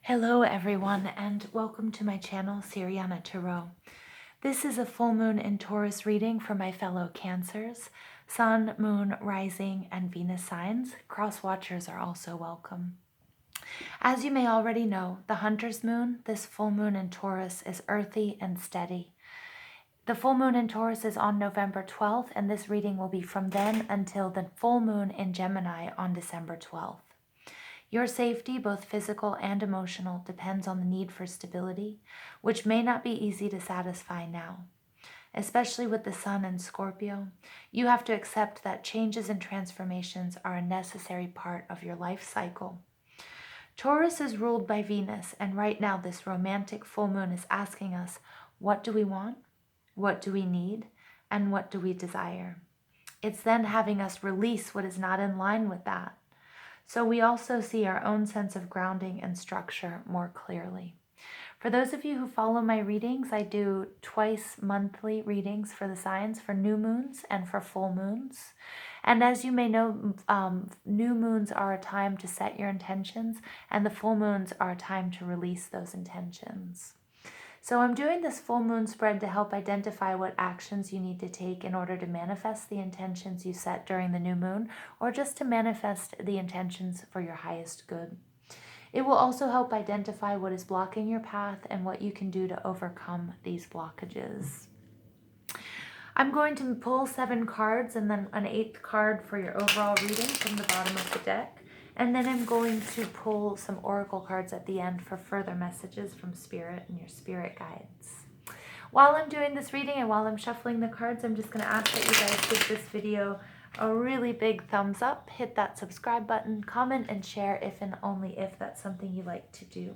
Hello everyone and welcome to my channel, Siriana Tarot. This is a full moon in Taurus reading for my fellow Cancers, Sun, Moon, Rising, and Venus signs. Cross watchers are also welcome. As you may already know, the Hunter's Moon, this full moon in Taurus, is earthy and steady. The full moon in Taurus is on November 12th, and this reading will be from then until the full moon in Gemini on December 12th. Your safety, both physical and emotional, depends on the need for stability, which may not be easy to satisfy now. Especially with the Sun in Scorpio, you have to accept that changes and transformations are a necessary part of your life cycle. Taurus is ruled by Venus, and right now this romantic full moon is asking us, what do we want? What do we need? And what do we desire? It's then having us release what is not in line with that. So we also see our own sense of grounding and structure more clearly. For those of you who follow my readings, I do twice monthly readings for the signs, for new moons and for full moons. And as you may know, new moons are a time to set your intentions, and the full moons are a time to release those intentions. So I'm doing this full moon spread to help identify what actions you need to take in order to manifest the intentions you set during the new moon, or just to manifest the intentions for your highest good. It will also help identify what is blocking your path and what you can do to overcome these blockages. I'm going to pull 7 cards and then an 8th card for your overall reading from the bottom of the deck. And then I'm going to pull some oracle cards at the end for further messages from Spirit and your spirit guides. While I'm doing this reading and while I'm shuffling the cards, I'm just going to ask that you guys give this video a really big thumbs up, hit that subscribe button, comment and share if and only if that's something you like to do.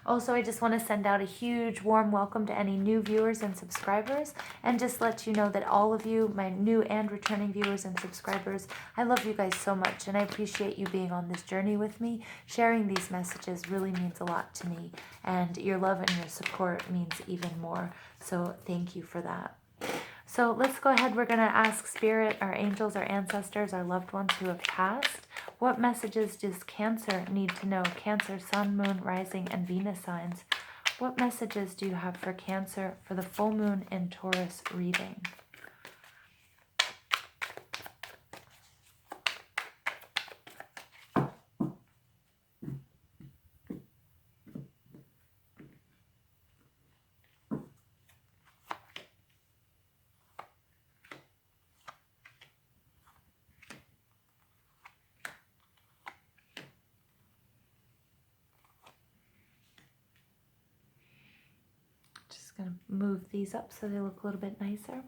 Also, I just want to send out a huge warm welcome to any new viewers and subscribers, and just let you know that all of you, my new and returning viewers and subscribers, I love you guys so much, and I appreciate you being on this journey with me. Sharing these messages really means a lot to me, and your love and your support means even more, so thank you for that. So let's go ahead. We're going to ask Spirit, our angels, our ancestors, our loved ones who have passed. What messages does Cancer need to know? Cancer, Sun, Moon, Rising, and Venus signs. What messages do you have for Cancer for the full moon in Taurus reading? Going to move these up so they look a little bit nicer.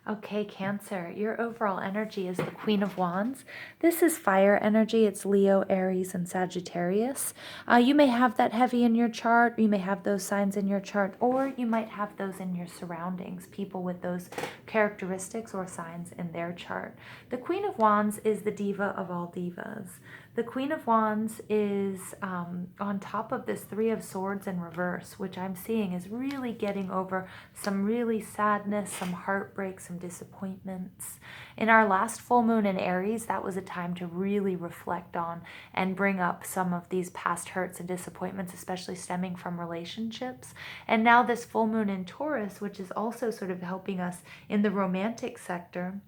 Okay, Cancer, your overall energy is the Queen of Wands. This is fire energy. It's Leo, Aries, and Sagittarius. You may have that heavy in your chart. You may have those signs in your chart, or you might have those in your surroundings, people with those characteristics or signs in their chart. The Queen of Wands is the diva of all divas. The Queen of Wands is on top of this 3 of Swords in reverse, which I'm seeing is really getting over some really sadness, some heartbreak, some disappointments. In our last full moon in Aries, that was a time to really reflect on and bring up some of these past hurts and disappointments, especially stemming from relationships. And now this full moon in Taurus, which is also sort of helping us in the romantic sector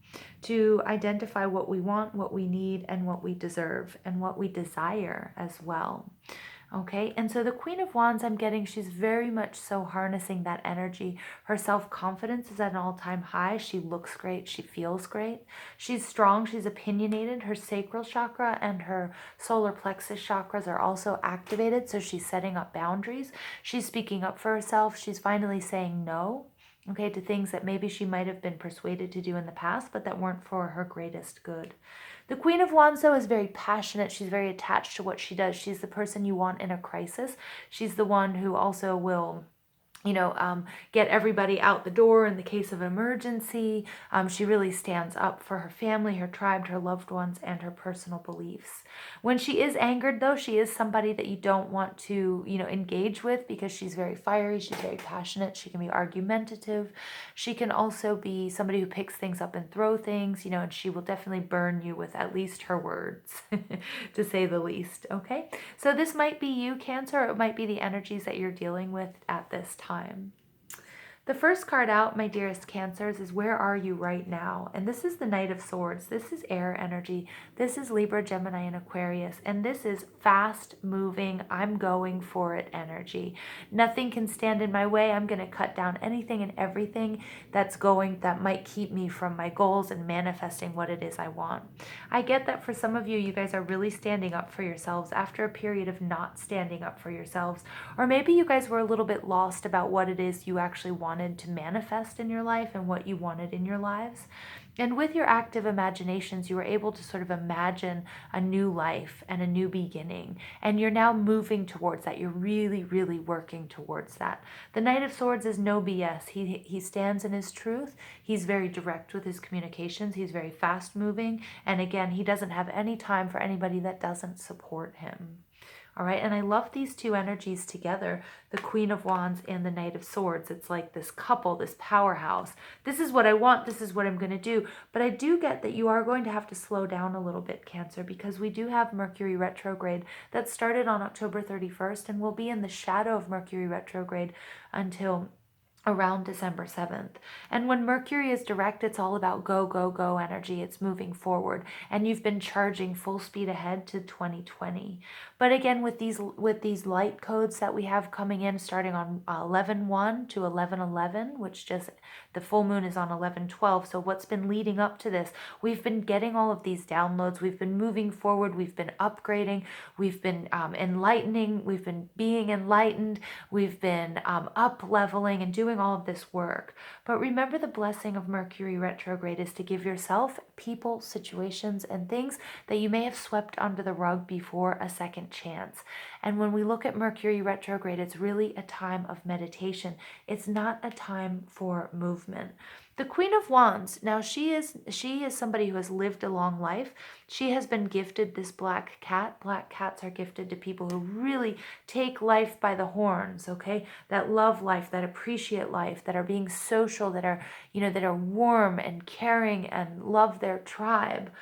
to identify what we want, what we need, and what we deserve, and what we desire as well. Okay, and so the Queen of Wands, I'm getting, she's very much so harnessing that energy. Her self-confidence is at an all-time high. She looks great. She feels great. She's strong. She's opinionated. Her sacral chakra and her solar plexus chakras are also activated, so she's setting up boundaries. She's speaking up for herself. She's finally saying no, okay, to things that maybe she might have been persuaded to do in the past, but that weren't for her greatest good. The Queen of Wands, though, is very passionate. She's very attached to what she does. She's the person you want in a crisis. She's the one who also will get everybody out the door in the case of emergency. She really stands up for her family, her tribe, her loved ones, and her personal beliefs. When she is angered, though, she is somebody that you don't want to, engage with, because she's very fiery, she's very passionate, she can be argumentative. She can also be somebody who picks things up and throw things, and she will definitely burn you with at least her words, to say the least, okay? So this might be you, Cancer, or it might be the energies that you're dealing with at this time. The first card out, my dearest Cancers, is where are you right now? And this is the Knight of Swords. This is air energy. This is Libra, Gemini, and Aquarius. And this is fast moving, I'm going for it energy. Nothing can stand in my way. I'm going to cut down anything and everything that might keep me from my goals and manifesting what it is I want. I get that for some of you, you guys are really standing up for yourselves after a period of not standing up for yourselves. Or maybe you guys were a little bit lost about what it is you actually wanted to manifest in your life and what you wanted in your lives. And with your active imaginations, you were able to sort of imagine a new life and a new beginning. And you're now moving towards that. You're really, really working towards that. The Knight of Swords is no BS. He stands in his truth. He's very direct with his communications. He's very fast moving. And again, he doesn't have any time for anybody that doesn't support him. All right, and I love these two energies together, the Queen of Wands and the Knight of Swords. It's like this couple, this powerhouse. This is what I want, this is what I'm going to do. But I do get that you are going to have to slow down a little bit, Cancer, because we do have Mercury retrograde that started on October 31st and will be in the shadow of Mercury retrograde until around December 7th. And when Mercury is direct, it's all about go, go, go energy. It's moving forward. And you've been charging full speed ahead to 2020. But again, with these light codes that we have coming in, starting on 11/1 to 11/11, which just the full moon is on 11/12. So what's been leading up to this? We've been getting all of these downloads. We've been moving forward. We've been upgrading. We've been enlightening. We've been being enlightened. We've been up leveling and doing all of this work. But remember, the blessing of Mercury retrograde is to give yourself, people, situations, and things that you may have swept under the rug before a second chance. And when we look at Mercury retrograde, it's really a time of meditation. It's not a time for movement. The Queen of Wands, now she is somebody who has lived a long life. She has been gifted this black cat. Black cats are gifted to people who really take life by the horns, okay? That love life, that appreciate life, that are being social, that are warm and caring and love their tribe.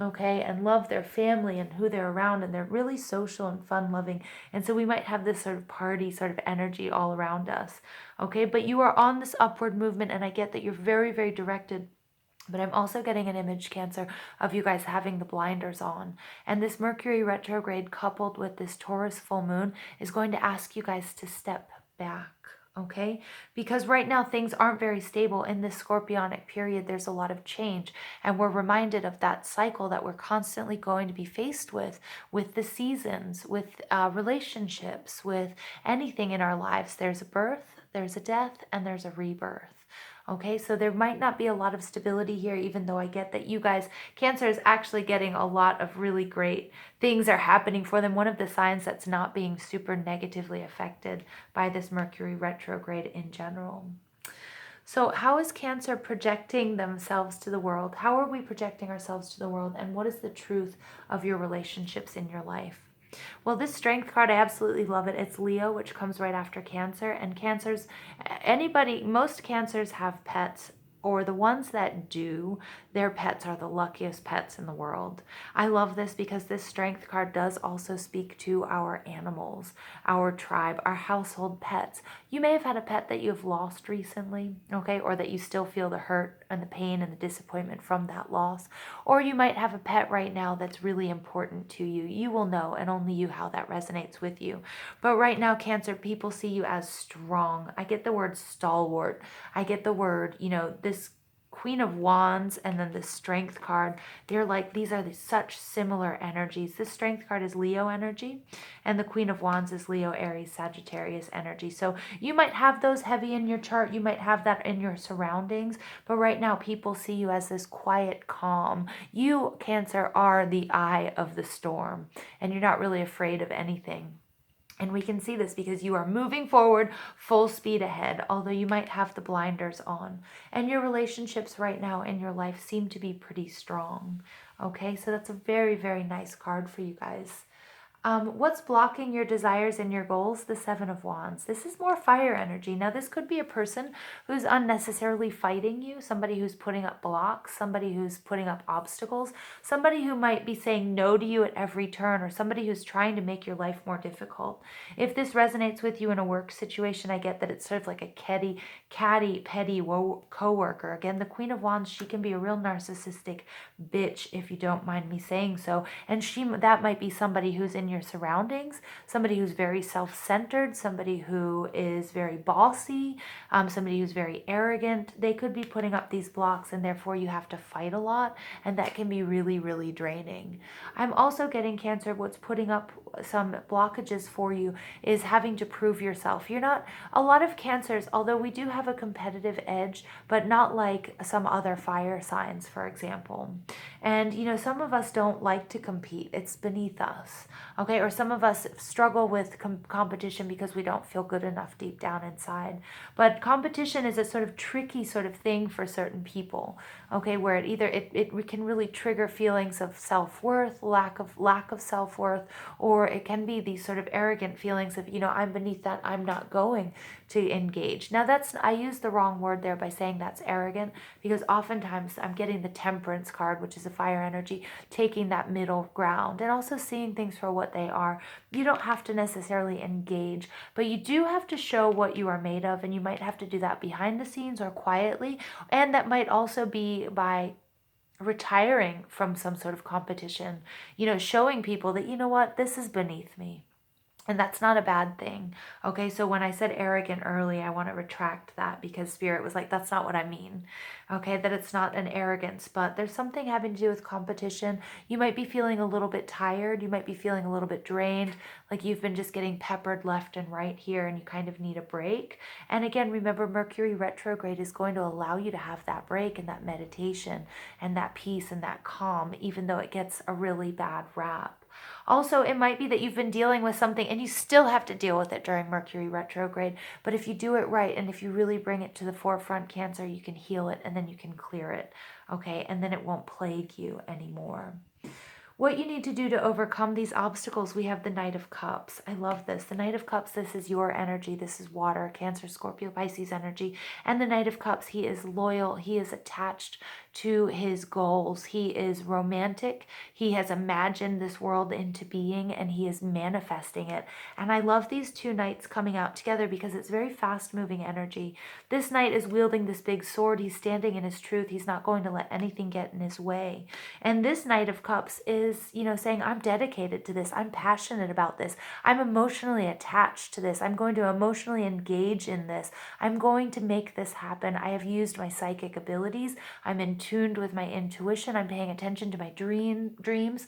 Okay, and love their family and who they're around, and they're really social and fun loving. And so we might have this sort of party sort of energy all around us. Okay, but you are on this upward movement, and I get that you're very, very directed. But I'm also getting an image, Cancer, of you guys having the blinders on. And this Mercury retrograde coupled with this Taurus full moon is going to ask you guys to step back. Okay, because right now things aren't very stable. In this scorpionic period, there's a lot of change, and we're reminded of that cycle that we're constantly going to be faced with the seasons, with relationships, with anything in our lives. There's a birth, there's a death, and there's a rebirth. Okay, so there might not be a lot of stability here, even though I get that you guys, Cancer, is actually getting a lot of really great things are happening for them. One of the signs that's not being super negatively affected by this Mercury retrograde in general. So how is Cancer projecting themselves to the world? How are we projecting ourselves to the world? And what is the truth of your relationships in your life? Well, this Strength card, I absolutely love it. It's Leo, which comes right after Cancer. And Cancers, most Cancers have pets, or the ones that do, their pets are the luckiest pets in the world. I love this because this Strength card does also speak to our animals, our tribe, our household pets. You may have had a pet that you have lost recently, okay, or that you still feel the hurt and the pain and the disappointment from that loss. Or you might have a pet right now that's really important to you. You will know, and only you, how that resonates with you. But right now, Cancer, people see you as strong. I get the word stalwart. I get the word, this Queen of Wands and then the Strength card. They're like, these are such similar energies. This Strength card is Leo energy, and the Queen of Wands is Leo, Aries, Sagittarius energy. So you might have those heavy in your chart. You might have that in your surroundings. But right now, people see you as this quiet, calm. You, Cancer, are the eye of the storm, and you're not really afraid of anything. And we can see this because you are moving forward full speed ahead, although you might have the blinders on. And your relationships right now in your life seem to be pretty strong. Okay, so that's a very, very nice card for you guys. What's blocking your desires and your goals? The Seven of Wands. This is more fire energy. Now, this could be a person who's unnecessarily fighting you, somebody who's putting up blocks, somebody who's putting up obstacles, somebody who might be saying no to you at every turn, or somebody who's trying to make your life more difficult. If this resonates with you in a work situation, I get that it's sort of like a catty, petty co-worker. Again, the Queen of Wands, she can be a real narcissistic bitch, if you don't mind me saying so. And that might be somebody who's in your surroundings, somebody who's very self-centered, somebody who is very bossy, somebody who's very arrogant. They could be putting up these blocks, and therefore you have to fight a lot, and that can be really, really draining. I'm also getting, Cancer, what's putting up some blockages for you is having to prove yourself. You're not, a lot of Cancers, although we do have a competitive edge, but not like some other fire signs, for example. And, you know, some of us don't like to compete. It's beneath us, okay? Or some of us struggle with competition because we don't feel good enough deep down inside. But competition is a sort of tricky sort of thing for certain people, okay? Where it can really trigger feelings of self-worth, lack of self-worth, or it can be these sort of arrogant feelings of, you know, I'm beneath that, I'm not going to engage. Now I use the wrong word there by saying that's arrogant, because oftentimes I'm getting the Temperance card, which is a fire energy, taking that middle ground and also seeing things for what they are. You don't have to necessarily engage, but you do have to show what you are made of, and you might have to do that behind the scenes or quietly, and that might also be by retiring from some sort of competition, you know, showing people that, you know what, this is beneath me. And that's not a bad thing. Okay, so when I said arrogant early, I want to retract that, because Spirit was like, that's not what I mean. Okay, that it's not an arrogance, but there's something having to do with competition. You might be feeling a little bit tired. You might be feeling a little bit drained, like you've been just getting peppered left and right here, and you kind of need a break. And again, remember, Mercury retrograde is going to allow you to have that break and that meditation and that peace and that calm, even though it gets a really bad rap. Also, it might be that you've been dealing with something and you still have to deal with it during Mercury retrograde. But if you do it right, and if you really bring it to the forefront, Cancer, you can heal it, and then you can clear it. Okay, and then it won't plague you anymore. What you need to do to overcome these obstacles, we have the Knight of Cups. I love this. The Knight of Cups, this is your energy. This is water, Cancer, Scorpio, Pisces energy. And the Knight of Cups, he is loyal. He is attached to his goals. He is romantic. He has imagined this world into being, and he is manifesting it. And I love these two knights coming out together because it's very fast-moving energy. This knight is wielding this big sword. He's standing in his truth. He's not going to let anything get in his way. And this Knight of Cups is, you know, saying, I'm dedicated to this. I'm passionate about this. I'm emotionally attached to this. I'm going to emotionally engage in this. I'm going to make this happen. I have used my psychic abilities. I'm in tuned with my intuition. I'm paying attention to my dreams.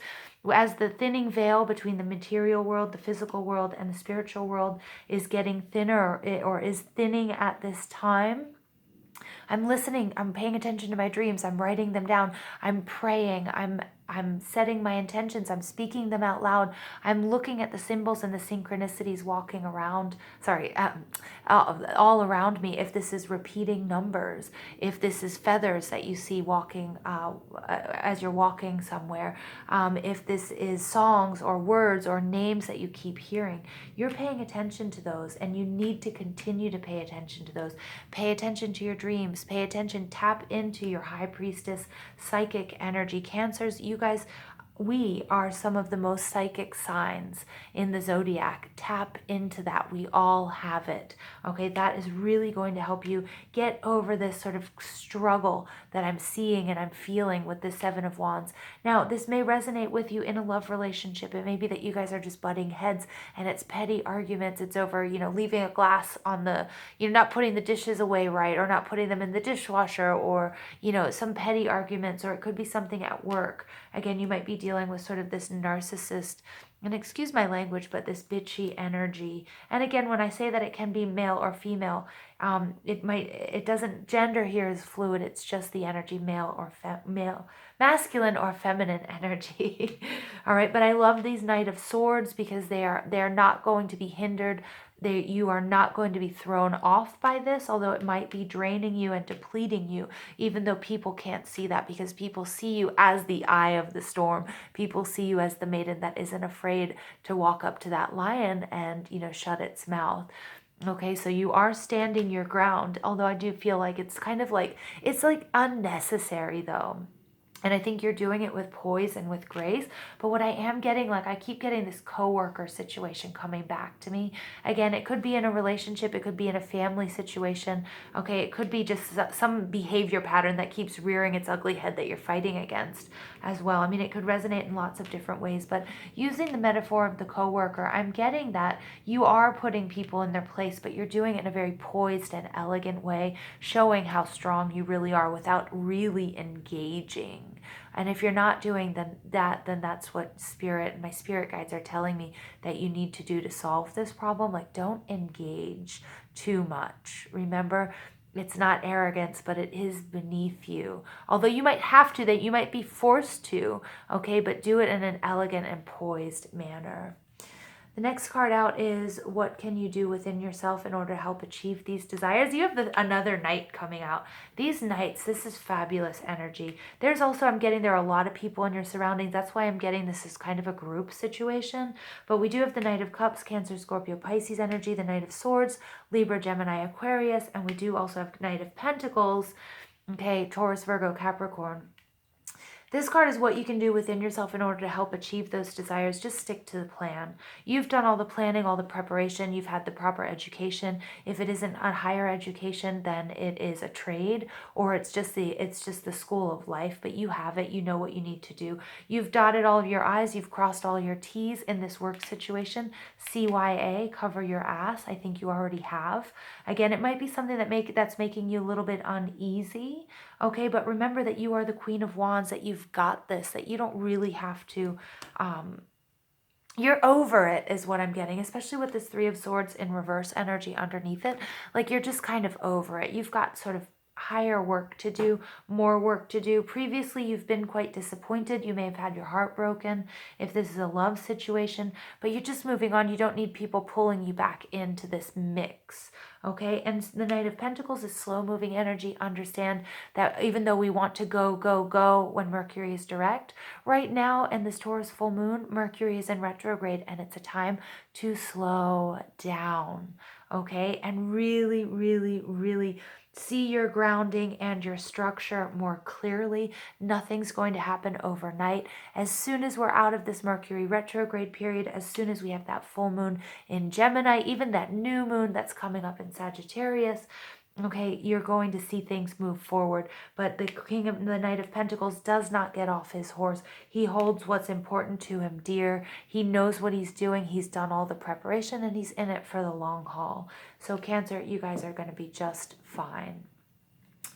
As the thinning veil between the material world, the physical world, and the spiritual world is getting thinner, or is thinning at this time, I'm listening. I'm paying attention to my dreams. I'm writing them down. I'm praying. I'm setting my intentions. I'm speaking them out loud. I'm looking at the symbols and the synchronicities walking around, all around me. If this is repeating numbers, if this is feathers that you see walking as you're walking somewhere, if this is songs or words or names that you keep hearing, you're paying attention to those, and you need to continue to pay attention to those. Pay attention to your dreams. Pay attention. Tap into your High Priestess psychic energy. Cancers, you guys, we are some of the most psychic signs in the zodiac. Tap into that. We all have it. Okay, that is really going to help you get over this sort of struggle that I'm seeing and I'm feeling with the Seven of Wands. Now, this may resonate with you in a love relationship. It may be that you guys are just butting heads and it's petty arguments. It's over, you know, leaving a glass on the, you know, not putting the dishes away right, or not putting them in the dishwasher, or, you know, some petty arguments, or it could be something at work. Again, you might be dealing with sort of this narcissist, and excuse my language, but this bitchy energy. And again, when I say that it can be male or female, it doesn't, gender here is fluid. It's just the energy, male or male, masculine or feminine energy. All right. But I love these Knight of Swords because they're not going to be hindered. You are not going to be thrown off by this, although it might be draining you and depleting you, even though people can't see that, because people see you as the eye of the storm. People see you as the maiden that isn't afraid to walk up to that lion and, shut its mouth. Okay, so you are standing your ground, although I do feel like it's kind of like, it's like unnecessary though. And I think you're doing it with poise and with grace. But what I am getting, like I keep getting this coworker situation coming back to me. Again, it could be in a relationship. It could be in a family situation. Okay, it could be just some behavior pattern that keeps rearing its ugly head that you're fighting against as well. I mean, it could resonate in lots of different ways. But using the metaphor of the coworker, I'm getting that you are putting people in their place, but you're doing it in a very poised and elegant way, showing how strong you really are without really engaging. And if you're not doing then that's what my spirit guides are telling me that you need to do to solve this problem. Like, don't engage too much. Remember, it's not arrogance, but it is beneath you. Although you might have to, that you might be forced to, okay, but do it in an elegant and poised manner. The next card out is, what can you do within yourself in order to help achieve these desires? You have another Knight coming out. These Knights, this is fabulous energy. There's also, I'm getting there are a lot of people in your surroundings. That's why I'm getting this is kind of a group situation. But we do have the Knight of Cups, Cancer, Scorpio, Pisces energy, the Knight of Swords, Libra, Gemini, Aquarius, and we do also have Knight of Pentacles, okay, Taurus, Virgo, Capricorn. This card is what you can do within yourself in order to help achieve those desires. Just stick to the plan. You've done all the planning, all the preparation. You've had the proper education. If it isn't a higher education, then it is a trade, or it's just the school of life. But you have it. You know what you need to do. You've dotted all of your I's. You've crossed all your T's in this work situation. CYA, cover your ass. I think you already have. Again, it might be something that's making you a little bit uneasy. Okay, but remember that you are the Queen of Wands, that you've got this, that you don't really have to, you're over it is what I'm getting, especially with this Three of Swords in reverse energy underneath it. Like, you're just kind of over it. You've got sort of higher work to do, more work to do. Previously, you've been quite disappointed. You may have had your heart broken if this is a love situation, but you're just moving on. You don't need people pulling you back into this mix. Okay, and the Knight of Pentacles is slow-moving energy. Understand that even though we want to go, go, go when Mercury is direct, right now in this Taurus full moon, Mercury is in retrograde, and it's a time to slow down, okay? And really, really, really see your grounding and your structure more clearly. Nothing's going to happen overnight. As soon as we're out of this Mercury retrograde period, as soon as we have that full moon in Gemini, even that new moon that's coming up in Sagittarius, okay, you're going to see things move forward. But the Knight of Pentacles does not get off his horse. He holds what's important to him dear. He knows what he's doing. He's done all the preparation, and he's in it for the long haul. So Cancer, you guys are going to be just fine.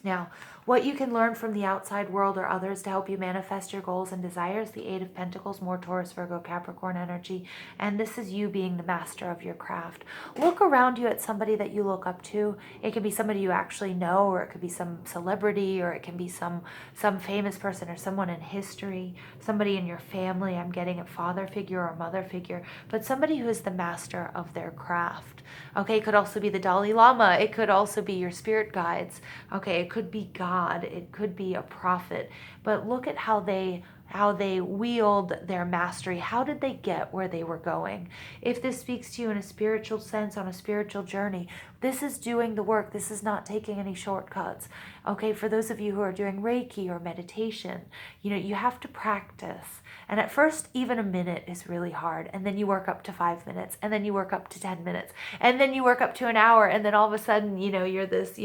Now, what you can learn from the outside world or others to help you manifest your goals and desires, the Eight of Pentacles, more Taurus, Virgo, Capricorn energy, and this is you being the master of your craft. Look around you at somebody that you look up to. It could be somebody you actually know, or it could be some celebrity, or it can be some famous person or someone in history, somebody in your family. I'm getting a father figure or mother figure, but somebody who is the master of their craft. Okay, it could also be the Dalai Lama. It could also be your spirit guides. Okay, it could be God. It could be a prophet. But look at how they wield their mastery. How did they get where they were going? If this speaks to you in a spiritual sense, on a spiritual journey, this is doing the work. This is not taking any shortcuts. Okay, for those of you who are doing Reiki or meditation, you have to practice. And at first, even a minute is really hard. And then you work up to 5 minutes. And then you work up to 10 minutes. And then you work up to an hour. And then all of a sudden, you're this,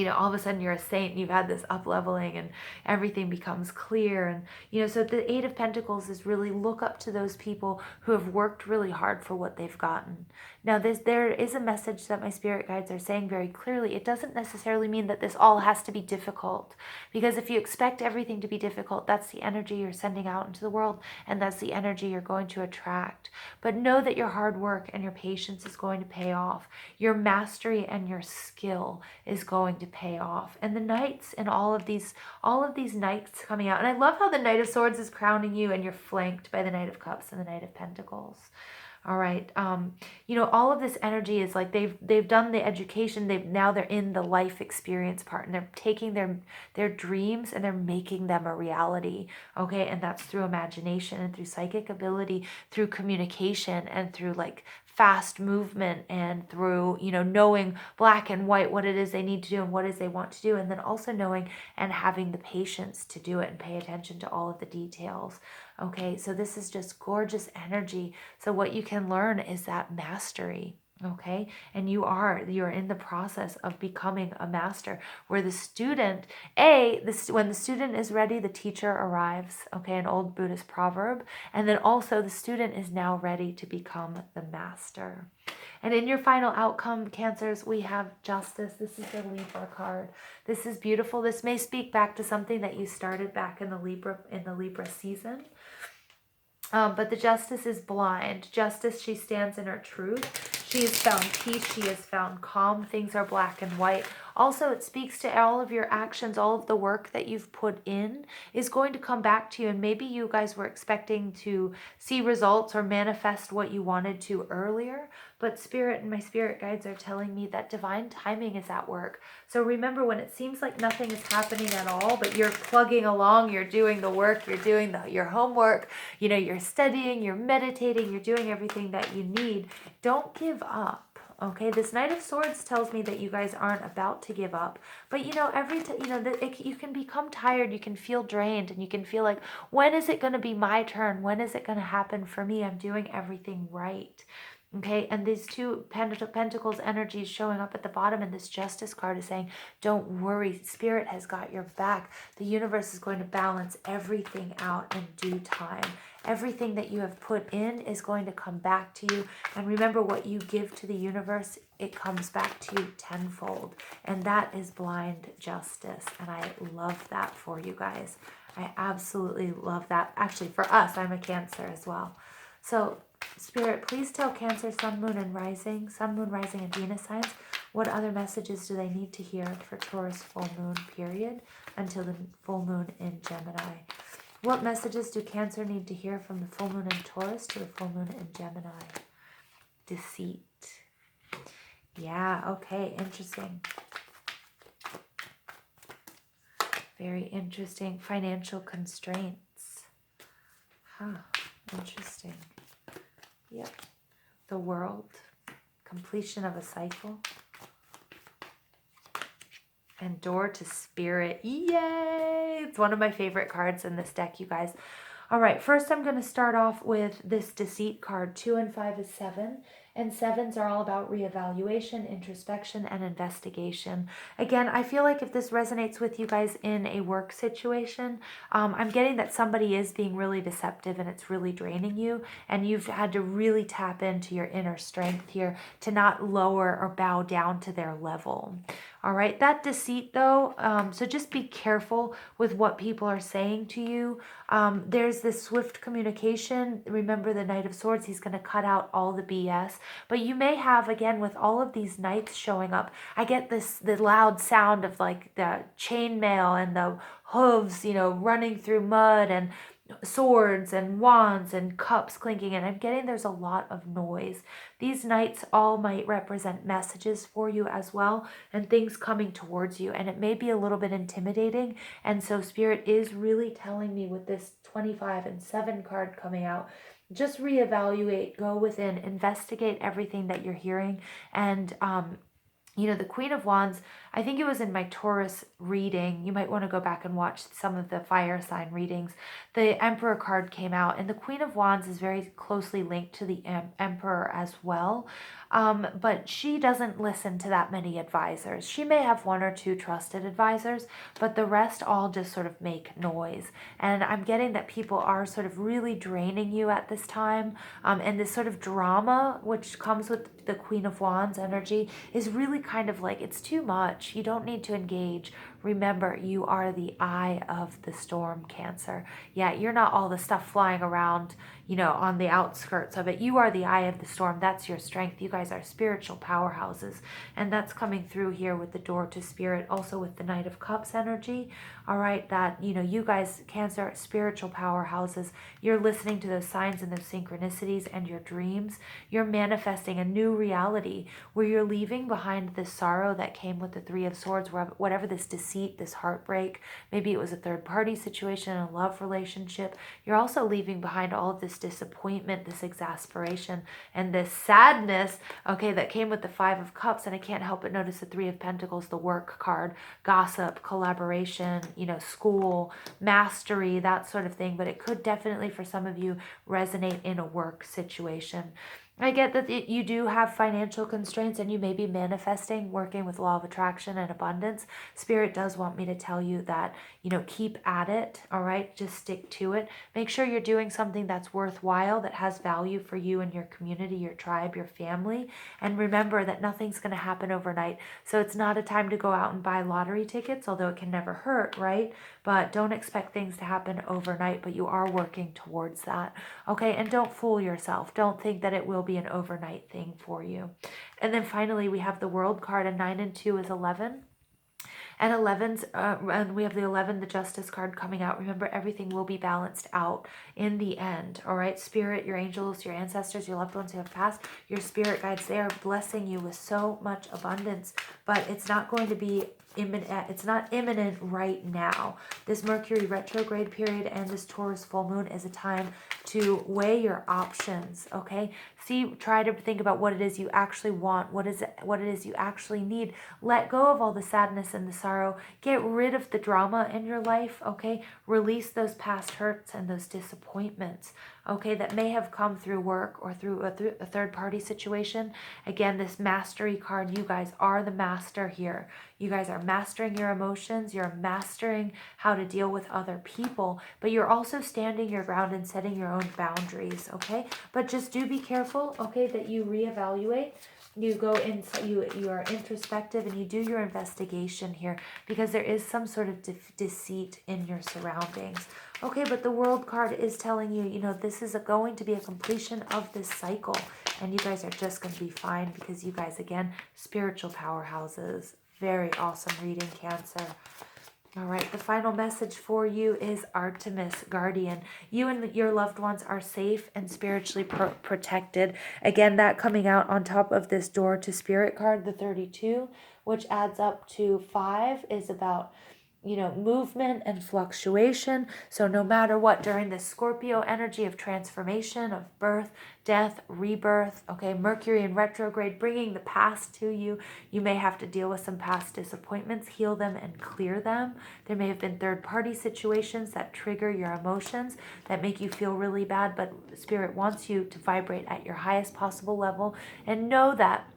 all of a sudden you're a saint and you've had this up leveling and everything becomes clear. And, so the Eight of Pentacles is really look up to those people who have worked really hard for what they've gotten. Now, there is a message that my spirit guides are saying very clearly. It doesn't necessarily mean that this all has to be difficult, because if you expect everything to be difficult, that's the energy you're sending out into the world, and that's the energy you're going to attract. But know that your hard work and your patience is going to pay off. Your mastery and your skill is going to pay off. And the knights and all of these knights coming out. And I love how the Knight of Swords is crowning you and you're flanked by the Knight of Cups and the Knight of Pentacles. All right. All of this energy is like they've done the education. Now they're in the life experience part, and they're taking their dreams and they're making them a reality. Okay. And that's through imagination and through psychic ability, through communication, and through like fast movement, and through, knowing black and white what it is they need to do and what it is they want to do. And then also knowing and having the patience to do it and pay attention to all of the details. Okay, so this is just gorgeous energy. So what you can learn is that mastery. Okay, and you're in the process of becoming a master, where the student, when the student is ready, the teacher arrives. Okay, an old Buddhist proverb. And then also the student is now ready to become the master. And in your final outcome, Cancers, we have Justice. This is the Libra card. This is beautiful. This may speak back to something that you started back in the Libra season. But the Justice is blind. Justice, she stands in her truth. She has found peace. She has found calm. Things are black and white. Also, it speaks to all of your actions, all of the work that you've put in is going to come back to you. And maybe you guys were expecting to see results or manifest what you wanted to earlier. But Spirit and my spirit guides are telling me that divine timing is at work. So remember, when it seems like nothing is happening at all, but you're plugging along, you're doing the work, you're doing your homework, you're studying, you're meditating, you're doing everything that you need. Don't give up. Okay, this Knight of Swords tells me that you guys aren't about to give up, but you can become tired, you can feel drained, and you can feel like, when is it going to be my turn? When is it going to happen for me? I'm doing everything right. Okay, and these two Pentacles energies showing up at the bottom, and this Justice card is saying, don't worry, Spirit has got your back. The universe is going to balance everything out in due time. Everything that you have put in is going to come back to you. And remember, what you give to the universe, it comes back to you tenfold. And that is blind justice. And I love that for you guys. I absolutely love that. Actually, for us, I'm a Cancer as well. So, Spirit, please tell Cancer, Sun, Moon, and Rising, and Venus signs, what other messages do they need to hear for Taurus full moon period until the full moon in Gemini? What messages do Cancer need to hear from the full moon in Taurus to the full moon in Gemini? Deceit. Yeah, okay, interesting. Very interesting. Financial constraints. Interesting. Yep. The World. Completion of a cycle. And Door to Spirit. Yay! It's one of my favorite cards in this deck, you guys. All right, first I'm going to start off with this Deceit card. 2 and 5 is 7. And 7s are all about reevaluation, introspection, and investigation. Again, I feel like if this resonates with you guys in a work situation, I'm getting that somebody is being really deceptive and it's really draining you. And you've had to really tap into your inner strength here to not lower or bow down to their level. All right, that deceit though, so just be careful with what people are saying to you. There's this swift communication. Remember the Knight of Swords, he's going to cut out all the BS. But you may have, again, with all of these knights showing up, I get the loud sound of like the chainmail and the hooves, running through mud, and swords and wands and cups clinking, and I'm getting there's a lot of noise. These knights all might represent messages for you as well, and things coming towards you, and it may be a little bit intimidating. And so Spirit is really telling me with this 25 and 7 card coming out, just reevaluate, go within, investigate everything that you're hearing, and you know, the Queen of Wands, I think it was in my Taurus reading. You might want to go back and watch some of the fire sign readings. The Emperor card came out, and the Queen of Wands is very closely linked to the Emperor as well. But she doesn't listen to that many advisors. She may have one or two trusted advisors, but the rest all just sort of make noise. And I'm getting that people are sort of really draining you at this time. And this sort of drama, which comes with the Queen of Wands energy, is really kind of like, it's too much. You don't need to engage. Remember, you are the eye of the storm, Cancer. Yeah, you're not all the stuff flying around, you know, on the outskirts of it. You are the eye of the storm. That's your strength. You guys are spiritual powerhouses. And that's coming through here with the door to spirit, also with the Knight of Cups energy. All right, that, you know, you guys, Cancer, are spiritual powerhouses. You're listening to those signs and those synchronicities and your dreams. You're manifesting a new reality where you're leaving behind the sorrow that came with the Three of Swords, whatever this deceit, this heartbreak, maybe it was a third party situation, a love relationship. You're also leaving behind all of this disappointment, this exasperation, and this sadness, okay, that came with the Five of Cups. And I can't help but notice the Three of Pentacles, the work card, gossip, collaboration, you know, school, mastery, that sort of thing. But it could definitely, for some of you, resonate in a work situation. I get that you do have financial constraints and you may be manifesting, working with law of attraction and abundance. Spirit does want me to tell you that, you know, keep at it, all right? Just stick to it. Make sure you're doing something that's worthwhile, that has value for you and your community, your tribe, your family. And remember that nothing's going to happen overnight. So it's not a time to go out and buy lottery tickets, although it can never hurt, right? But don't expect things to happen overnight, but you are working towards that, okay? And don't fool yourself. Don't think that it will be an overnight thing for you. And then finally, we have the World card, and 9 and 2 is 11. And 11's, and we have the 11, the Justice card coming out. Remember, everything will be balanced out in the end, all right? Spirit, your angels, your ancestors, your loved ones who have passed, your spirit guides, they are blessing you with so much abundance, but it's not going to be imminent. It's not imminent right now. This Mercury retrograde period and this Taurus full moon is a time to weigh your options, okay? Try to think about what it is you actually want, what it is you actually need. Let go of all the sadness and the sorrow. Get rid of the drama in your life, okay? Release those past hurts and those disappointments, okay, that may have come through work or through a third-party situation. Again, this mastery card, you guys are the master here. You guys are mastering your emotions. You're mastering how to deal with other people, but you're also standing your ground and setting your own boundaries, okay? But just do be careful, okay, that you reevaluate. You go in, you are introspective and you do your investigation here, because there is some sort of deceit in your surroundings. Okay, but the World card is telling you, you know, this is going to be a completion of this cycle, and you guys are just going to be fine, because you guys, again, spiritual powerhouses. Very awesome reading, Cancer. All right, the final message for you is Artemis, Guardian. You and your loved ones are safe and spiritually protected. Again, that coming out on top of this door to spirit card, the 32, which adds up to 5, is about, you know, movement and fluctuation. So no matter what, during this Scorpio energy of transformation, of birth, death, rebirth, okay, Mercury in retrograde, bringing the past to you. You may have to deal with some past disappointments, heal them and clear them. There may have been third-party situations that trigger your emotions, that make you feel really bad, but Spirit wants you to vibrate at your highest possible level, and know that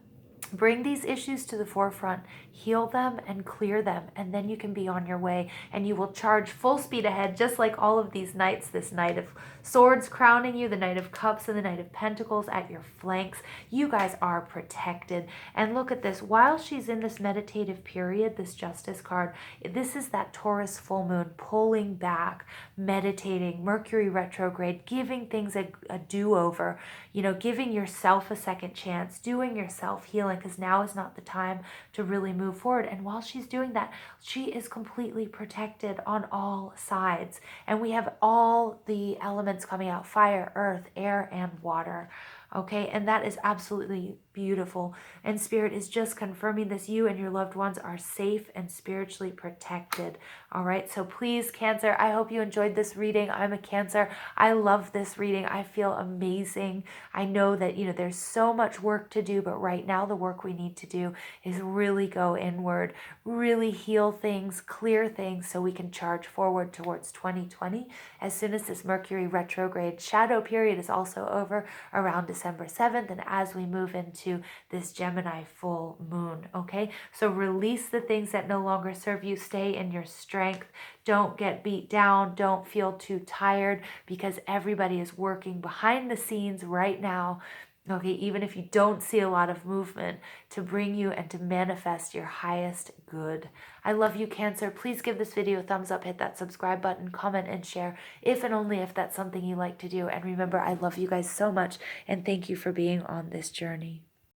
bring these issues to the forefront, heal them and clear them, and then you can be on your way, and you will charge full speed ahead, just like all of these knights, this Knight of Swords crowning you, the Knight of Cups and the Knight of Pentacles at your flanks. You guys are protected. And look at this, while she's in this meditative period, this Justice card, this is that Taurus full moon pulling back, meditating, Mercury retrograde, giving things a do-over, you know, giving yourself a second chance, doing your self-healing, because now is not the time to really move forward. And while she's doing that, she is completely protected on all sides. And we have all the elements coming out: fire, earth, air, and water. Okay, and that is absolutely beautiful. And Spirit is just confirming this. You and your loved ones are safe and spiritually protected. All right. So please, Cancer, I hope you enjoyed this reading. I'm a Cancer. I love this reading. I feel amazing. I know that, there's so much work to do, but right now the work we need to do is really go inward, really heal things, clear things so we can charge forward towards 2020 as soon as this Mercury retrograde shadow period is also over around December 7th, and as we move into this Gemini full moon. Okay, so release the things that no longer serve you. Stay in your strength. Don't get beat down. Don't feel too tired, because everybody is working behind the scenes right now. Okay, even if you don't see a lot of movement, to bring you and to manifest your highest good. I love you, Cancer. Please give this video a thumbs up, hit that subscribe button, comment, and share if and only if that's something you like to do. And remember, I love you guys so much, and thank you for being on this journey.